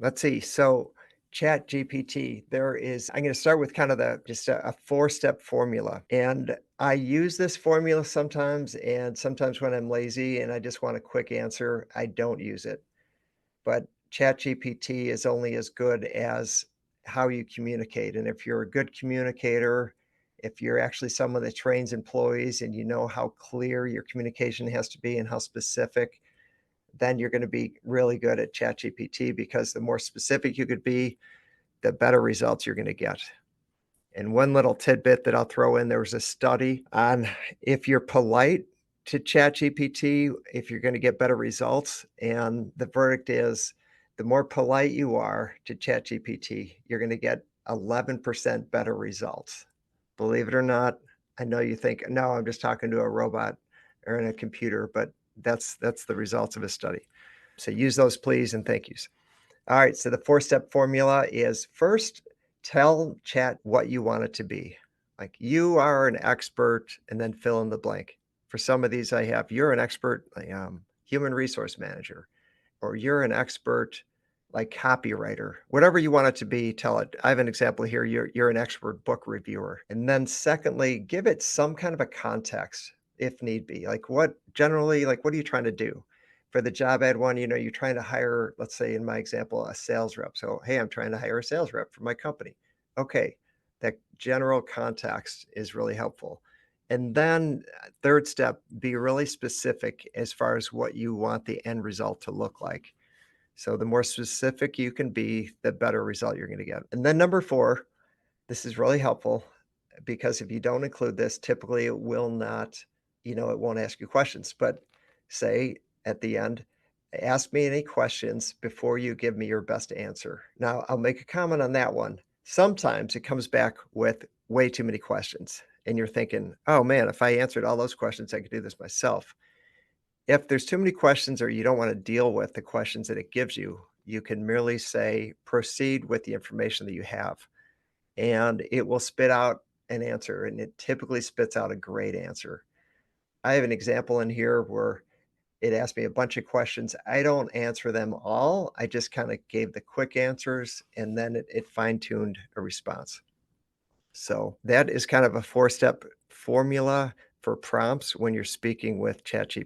Let's see. So ChatGPT, I'm going to start with kind of just a four-step formula. And I use this formula sometimes, and sometimes when I'm lazy and I just want a quick answer, I don't use it. But ChatGPT is only as good as how you communicate. And if you're a good communicator, if you're actually someone that trains employees and you know how clear your communication has to be and how specific, then you're going to be really good at ChatGPT because the more specific you could be, the better results you're going to get. And one little tidbit that I'll throw in, there was a study on if you're polite to ChatGPT, if you're going to get better results. And the verdict is the more polite you are to ChatGPT, you're going to get 11% better results. Believe it or not, I know you think, no, I'm just talking to a robot or in a computer, but that's the results of a study. So use those please and thank yous. All right, so the four-step formula is first, tell chat what you want it to be. Like you are an expert, and then fill in the blank. For some of these, I have you're an expert, like, human resource manager, or you're an expert, like copywriter. Whatever you want it to be, tell it. I have an example here. You're an expert book reviewer. And then secondly, give it some kind of a context if need be. Like what are you trying to do? For the job ad one, you're trying to hire, let's say in my example, a sales rep. So, hey, I'm trying to hire a sales rep for my company. Okay, that general context is really helpful. And then third step, be really specific as far as what you want the end result to look like. So the more specific you can be, the better result you're going to get. And then number four, this is really helpful because if you don't include this, typically it will not, it won't ask you questions. But say at the end, ask me any questions before you give me your best answer. Now, I'll make a comment on that one. Sometimes it comes back with way too many questions. And you're thinking, oh man, if I answered all those questions, I could do this myself. If there's too many questions or you don't want to deal with the questions that it gives you, you can merely say, proceed with the information that you have, and it will spit out an answer, and it typically spits out a great answer. I have an example in here where it asked me a bunch of questions. I don't answer them all. I just kind of gave the quick answers, and then it fine-tuned a response. So that is kind of a four-step formula for prompts when you're speaking with ChatGPT.